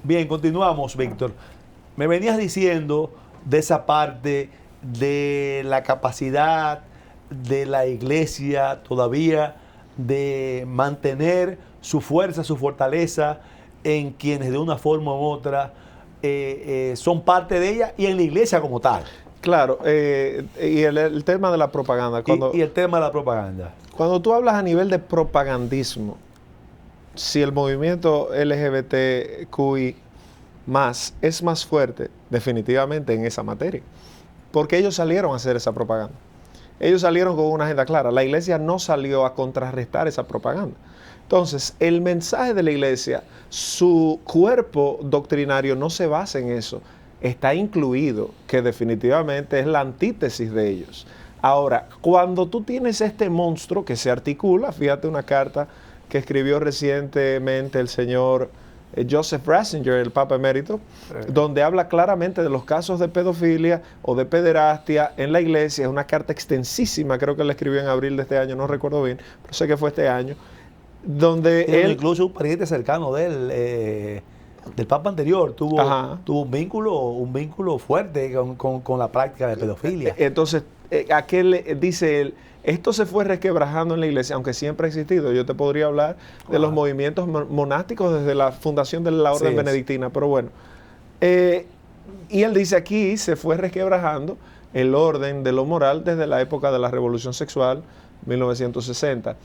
Bien, continuamos, Víctor. Me venías diciendo de esa parte de la capacidad de la iglesia todavía de mantener su fuerza, su fortaleza en quienes de una forma u otra son parte de ella y en la iglesia como tal. Claro, y el tema de la propaganda. Y el tema de la propaganda. Cuando tú hablas a nivel de propagandismo, si el movimiento LGBTQI más es más fuerte, definitivamente en esa materia, porque ellos salieron a hacer esa propaganda. Ellos salieron con una agenda clara. La iglesia no salió a contrarrestar esa propaganda. Entonces, el mensaje de la iglesia, su cuerpo doctrinario no se basa en eso. Está incluido, que definitivamente es la antítesis de ellos. Ahora, cuando tú tienes este monstruo que se articula, fíjate una carta que escribió recientemente el señor Joseph Ratzinger, el Papa Emérito, donde habla claramente de los casos de pedofilia o de pederastia en la iglesia. Es una carta extensísima, creo que la escribió en abril de este año, no recuerdo bien, pero sé que fue este año, donde él... Incluso un pariente cercano de él, del Papa anterior, tuvo un vínculo fuerte con la práctica de pedofilia. Entonces, aquel dice él, esto se fue resquebrajando en la iglesia, aunque siempre ha existido. Yo te podría hablar de los movimientos monásticos desde la fundación de la orden benedictina, pero bueno. Y él dice aquí se fue resquebrajando el orden de lo moral desde la época de la Revolución Sexual, 1960.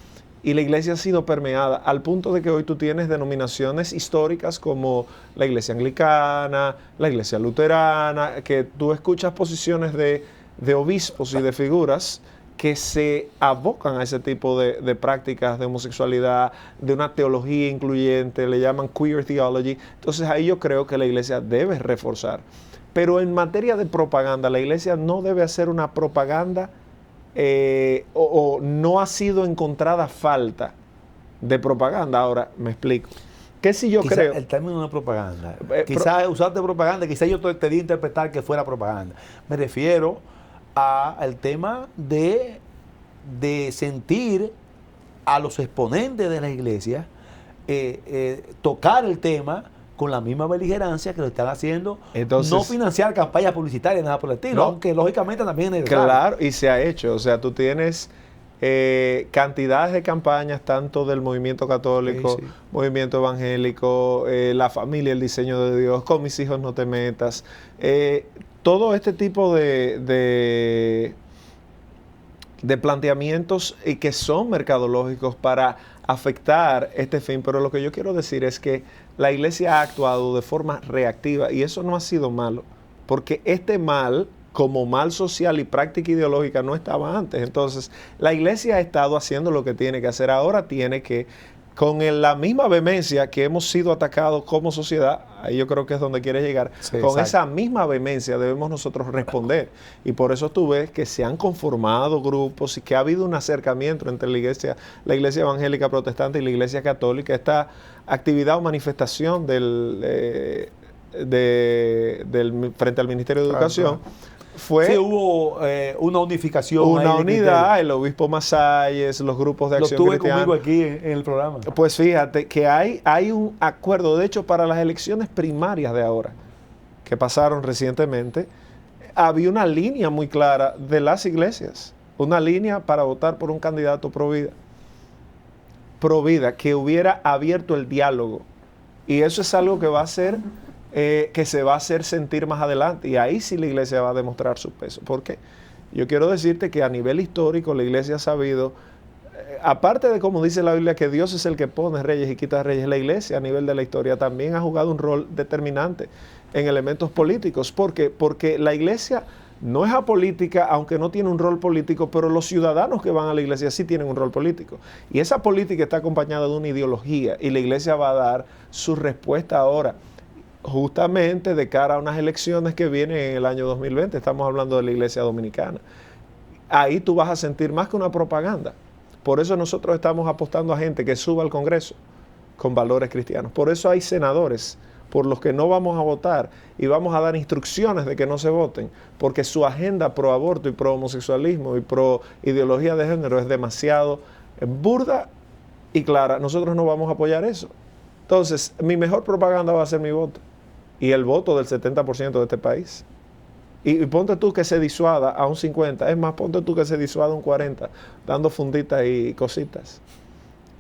Y la iglesia ha sido permeada al punto de que hoy tú tienes denominaciones históricas como la iglesia anglicana, la iglesia luterana, que tú escuchas posiciones de obispos y de figuras que se abocan a ese tipo de prácticas de homosexualidad, de una teología incluyente, le llaman queer theology. Entonces ahí yo creo que la iglesia debe reforzar. Pero en materia de propaganda, la iglesia no debe hacer una propaganda o no ha sido encontrada falta de propaganda. Ahora, me explico. ¿Qué si yo creo? El término no es propaganda. Quizás usaste propaganda, quizás yo te di a interpretar que fuera propaganda. Me refiero al tema de sentir a los exponentes de la iglesia tocar el tema con la misma beligerancia que lo están haciendo. Entonces, no financiar campañas publicitarias, nada por el estilo, aunque lógicamente también es necesario. Claro, y se ha hecho. O sea, tú tienes cantidades de campañas, tanto del movimiento católico, movimiento evangélico, la familia, el diseño de Dios, con mis hijos no te metas. Todo este tipo de planteamientos y que son mercadológicos para afectar este fin, pero lo que yo quiero decir es que la iglesia ha actuado de forma reactiva y eso no ha sido malo, porque este mal, como mal social y práctica ideológica, no estaba antes. Entonces, la iglesia ha estado haciendo lo que tiene que hacer. Ahora tiene que, con la misma vehemencia que hemos sido atacados como sociedad, ahí yo creo que es donde quiere llegar, con esa misma vehemencia debemos nosotros responder. Y por eso tú ves que se han conformado grupos y que ha habido un acercamiento entre la iglesia evangélica protestante y la iglesia católica. Esta actividad o manifestación frente al Ministerio de Educación fue... Sí, hubo una unificación. Una unidad, el obispo Masalles, los grupos de acción cristiana. Lo tuve conmigo aquí en el programa. Pues fíjate que hay un acuerdo, de hecho, para las elecciones primarias de ahora, que pasaron recientemente, había una línea muy clara de las iglesias, una línea para votar por un candidato pro vida, que hubiera abierto el diálogo. Y eso es algo que va a ser... que se va a hacer sentir más adelante y ahí sí la iglesia va a demostrar su peso. ¿Por qué? Yo quiero decirte que a nivel histórico la iglesia ha sabido, aparte de como dice la Biblia que Dios es el que pone reyes y quita reyes, la iglesia a nivel de la historia también ha jugado un rol determinante en elementos políticos. ¿Por qué? Porque la iglesia no es apolítica, aunque no tiene un rol político, pero los ciudadanos que van a la iglesia sí tienen un rol político. Y esa política está acompañada de una ideología y la iglesia va a dar su respuesta ahora, justamente de cara a unas elecciones que vienen en el año 2020, estamos hablando de la iglesia dominicana. Ahí tú vas a sentir más que una propaganda. Por eso nosotros estamos apostando a gente que suba al Congreso con valores cristianos. Por eso hay senadores por los que no vamos a votar y vamos a dar instrucciones de que no se voten, porque su agenda pro aborto y pro homosexualismo y pro ideología de género es demasiado burda y clara. Nosotros no vamos a apoyar eso. Entonces, mi mejor propaganda va a ser mi voto. y el voto del 70% de este país. Y ponte tú que se disuada a un 50, es más, ponte tú que se disuada a un 40, dando funditas y cositas.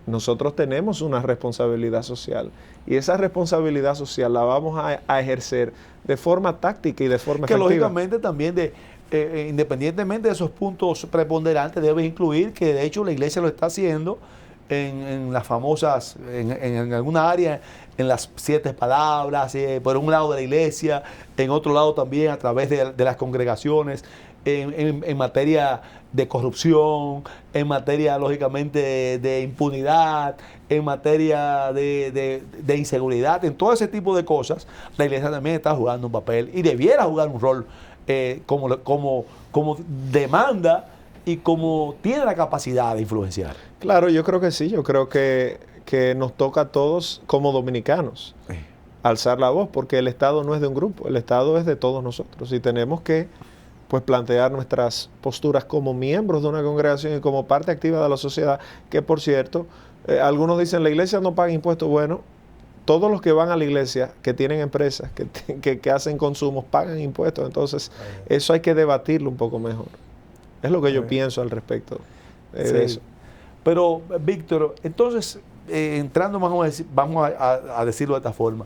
Nosotros tenemos una responsabilidad social y esa responsabilidad social la vamos a ejercer de forma táctica y de forma que efectiva. Lógicamente también independientemente de esos puntos preponderantes debes incluir que de hecho la iglesia lo está haciendo en las famosas, en alguna área, en las 7 palabras, por un lado de la iglesia, en otro lado también a través de las congregaciones, en materia de corrupción, en materia lógicamente de impunidad, en materia de inseguridad, en todo ese tipo de cosas, la iglesia también está jugando un papel y debiera jugar un rol como demanda y como tiene la capacidad de influenciar. Claro, yo creo que sí, yo creo que nos toca a todos como dominicanos alzar la voz, porque el Estado no es de un grupo, el Estado es de todos nosotros y tenemos que pues plantear nuestras posturas como miembros de una congregación y como parte activa de la sociedad, que por cierto, algunos dicen la iglesia no paga impuestos. Bueno, todos los que van a la iglesia, que tienen empresas, que hacen consumos, pagan impuestos, entonces eso hay que debatirlo un poco mejor. Es lo que yo pienso al respecto de eso. Pero, Víctor, entonces, entrando más vamos a decirlo de esta forma,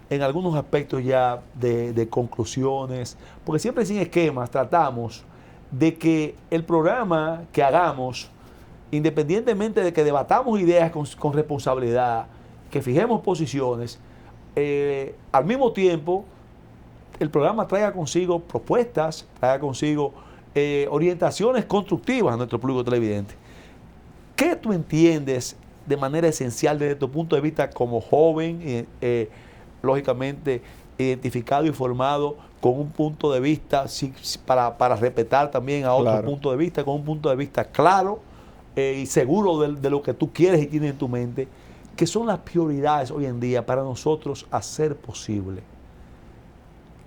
en algunos aspectos ya de conclusiones, porque siempre sin esquemas tratamos de que el programa que hagamos, independientemente de que debatamos ideas con responsabilidad, que fijemos posiciones, al mismo tiempo el programa traiga consigo propuestas, traiga consigo orientaciones constructivas a nuestro público televidente. ¿Qué tú entiendes de manera esencial desde tu punto de vista como joven, lógicamente identificado y formado con un punto de vista para respetar también a otro punto de vista, con un punto de vista claro y seguro de lo que tú quieres y tienes en tu mente? ¿Qué son las prioridades hoy en día para nosotros hacer posible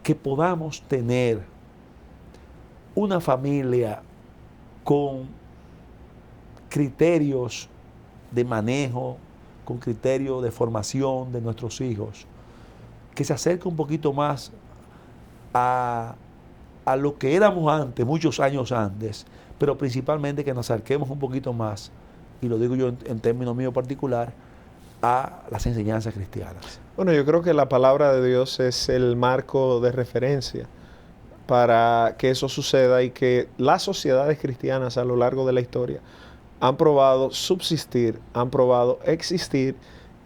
que podamos tener una familia con criterios de manejo, con criterios de formación de nuestros hijos, que se acerque un poquito más a lo que éramos antes, muchos años antes, pero principalmente que nos acerquemos un poquito más, y lo digo yo en términos míos particular, a las enseñanzas cristianas? Bueno, yo creo que la palabra de Dios es el marco de referencia para que eso suceda y que las sociedades cristianas a lo largo de la historia han probado subsistir, han probado existir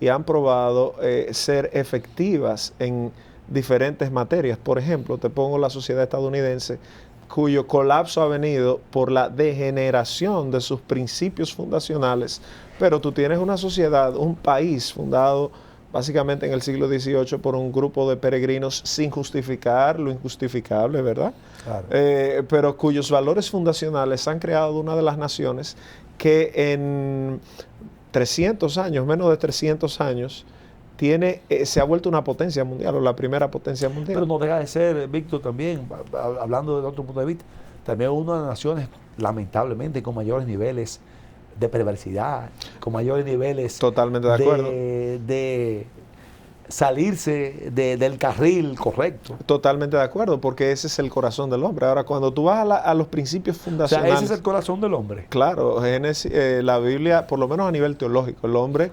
y han probado ser efectivas en diferentes materias. Por ejemplo, te pongo la sociedad estadounidense, cuyo colapso ha venido por la degeneración de sus principios fundacionales, pero tú tienes una sociedad, un país fundado básicamente en el siglo XVIII por un grupo de peregrinos sin justificar lo injustificable, ¿verdad? Claro. Pero cuyos valores fundacionales han creado una de las naciones que en 300 años, menos de 300 años, se ha vuelto una potencia mundial, o la primera potencia mundial. Pero no deja de ser, Víctor, también, hablando de otro punto de vista, también una de las naciones, lamentablemente, con mayores niveles de perversidad, con mayores niveles totalmente de acuerdo, de salirse del carril correcto. Totalmente de acuerdo, porque ese es el corazón del hombre. Ahora, cuando tú vas a los principios fundacionales... O sea, ese es el corazón del hombre. Claro, la Biblia, por lo menos a nivel teológico, el hombre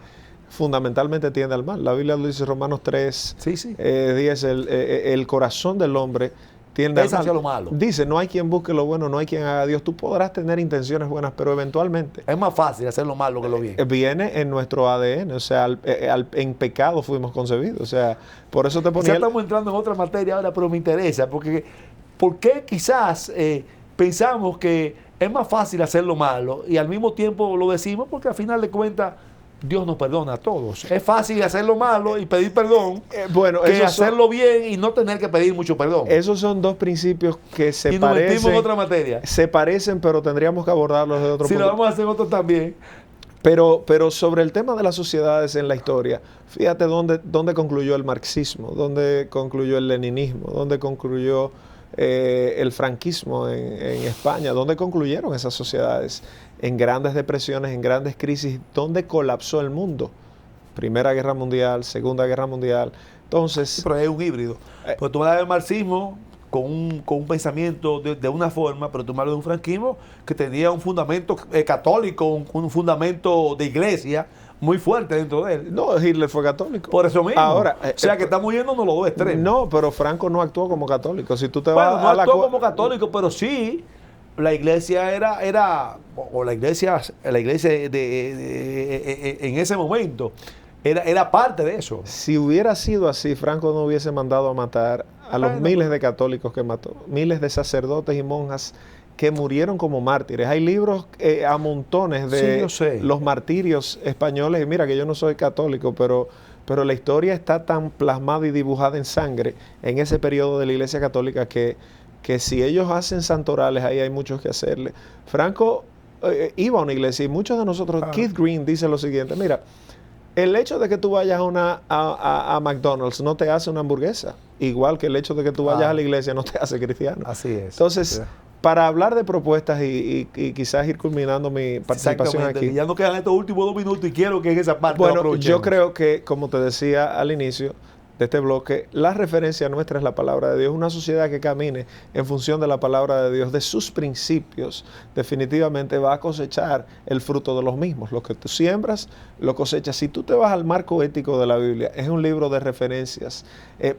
fundamentalmente tiende al mal. La Biblia lo dice, Romanos 3, 10, el corazón del hombre tiende al mal. Hacia lo malo. Dice, no hay quien busque lo bueno, no hay quien haga a Dios. Tú podrás tener intenciones buenas, pero eventualmente... Es más fácil hacer lo malo que lo bien. Viene en nuestro ADN, o sea, en pecado fuimos concebidos. O sea, por eso te ponía... Ya estamos entrando en otra materia ahora, pero me interesa, porque ¿por qué quizás pensamos que es más fácil hacer lo malo y al mismo tiempo lo decimos? Porque al final de cuentas Dios nos perdona a todos. Es fácil hacer lo malo y pedir perdón que hacerlo bien y no tener que pedir mucho perdón. Esos son dos principios que se y nos parecen. metimos en otra materia. Se parecen, pero tendríamos que abordarlos de otro punto. Sí, lo vamos a hacer otros también. Pero sobre el tema de las sociedades en la historia, fíjate dónde concluyó el marxismo, dónde concluyó el leninismo, dónde concluyó el franquismo en España, dónde concluyeron esas sociedades, en grandes depresiones, en grandes crisis, dónde colapsó el mundo. Primera Guerra Mundial, Segunda Guerra Mundial. Entonces, sí, pero es un híbrido. Pues tú hablas del marxismo con un pensamiento de una forma, pero tú me hablas de un franquismo que tenía un fundamento católico, un fundamento de iglesia muy fuerte dentro de él. no, Hitler fue católico. Por eso mismo. Ahora, o sea que estamos yéndonos los dos extremos. No, pero Franco no actuó como católico. Si tú te Bueno, vas no a la actuó como católico, pero sí la iglesia o la iglesia en ese momento era parte de eso. Si hubiera sido así, Franco no hubiese mandado a matar a los miles de católicos que mató, miles de sacerdotes y monjas que murieron como mártires. Hay libros a montones de los martirios españoles. Y mira que yo no soy católico, pero la historia está tan plasmada y dibujada en sangre en ese periodo de la Iglesia Católica que si ellos hacen santorales, ahí hay muchos que hacerle. Franco iba a una iglesia y muchos de nosotros, Keith Green dice lo siguiente, mira, el hecho de que tú vayas a McDonald's no te hace una hamburguesa, igual que el hecho de que tú vayas a la iglesia no te hace cristiano. Así es. Entonces, para hablar de propuestas y quizás ir culminando mi participación aquí. Ya nos quedan estos últimos 2 minutos y quiero que en esa parte bueno, yo creo que, como te decía al inicio de este bloque, la referencia nuestra es la palabra de Dios. Una sociedad que camine en función de la palabra de Dios, de sus principios, definitivamente va a cosechar el fruto de los mismos. Lo que tú siembras, lo cosechas. Si tú te vas al marco ético de la Biblia, es un libro de referencias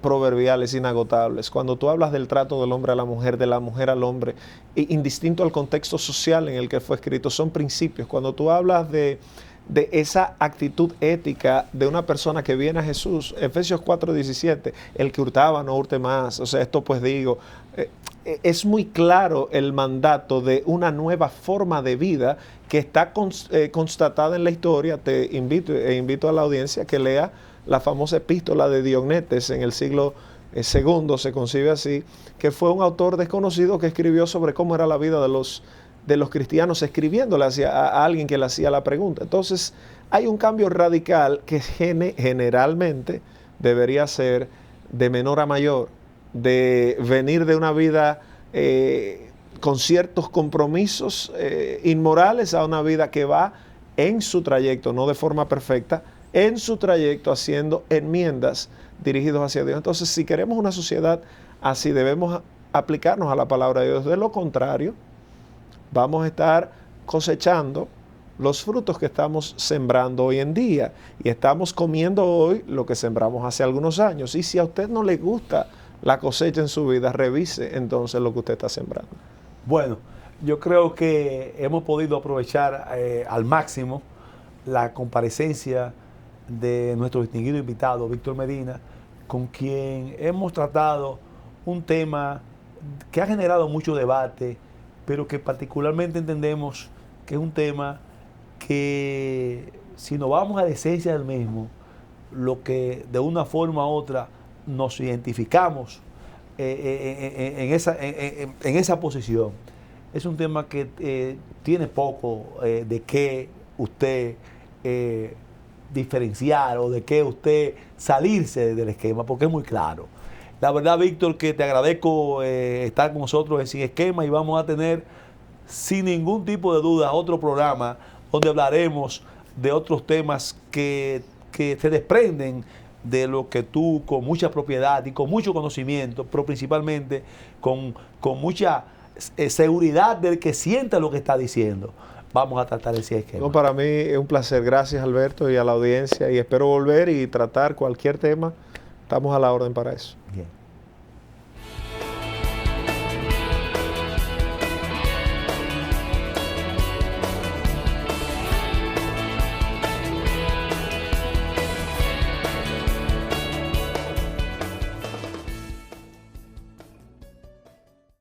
proverbiales inagotables. Cuando tú hablas del trato del hombre a la mujer, de la mujer al hombre, indistinto al contexto social en el que fue escrito, son principios. Cuando tú hablas de esa actitud ética de una persona que viene a Jesús, Efesios 4:17, el que hurtaba no hurte más. O sea, esto pues digo, es muy claro el mandato de una nueva forma de vida que está constatada en la historia. Te invito a la audiencia que lea la famosa epístola de Diognetes en el siglo II, se concibe así, que fue un autor desconocido que escribió sobre cómo era la vida de los cristianos, escribiéndole a alguien que le hacía la pregunta. Entonces, hay un cambio radical que generalmente debería ser de menor a mayor, de venir de una vida con ciertos compromisos inmorales a una vida que va en su trayecto, no de forma perfecta, en su trayecto haciendo enmiendas dirigidos hacia Dios. Entonces, si queremos una sociedad así, debemos aplicarnos a la palabra de Dios. De lo contrario, vamos a estar cosechando los frutos que estamos sembrando hoy en día. Y estamos comiendo hoy lo que sembramos hace algunos años. Y si a usted no le gusta la cosecha en su vida, revise entonces lo que usted está sembrando. Bueno, yo creo que hemos podido aprovechar al máximo la comparecencia de nuestro distinguido invitado, Víctor Medina, con quien hemos tratado un tema que ha generado mucho debate, pero que particularmente entendemos que es un tema que, si nos vamos a la esencia del mismo, lo que de una forma u otra nos identificamos en esa posición, es un tema que tiene poco de qué usted diferenciar o de qué usted salirse del esquema, porque es muy claro. La verdad, Víctor, que te agradezco estar con nosotros en Sin Esquema, y vamos a tener, sin ningún tipo de duda, otro programa donde hablaremos de otros temas que se desprenden de lo que tú, con mucha propiedad y con mucho conocimiento, pero principalmente con mucha seguridad del que sienta lo que está diciendo, vamos a tratar el Sin Esquema. No, para mí es un placer. Gracias, Alberto, y a la audiencia, y espero volver y tratar cualquier tema. Estamos a la orden para eso. Bien.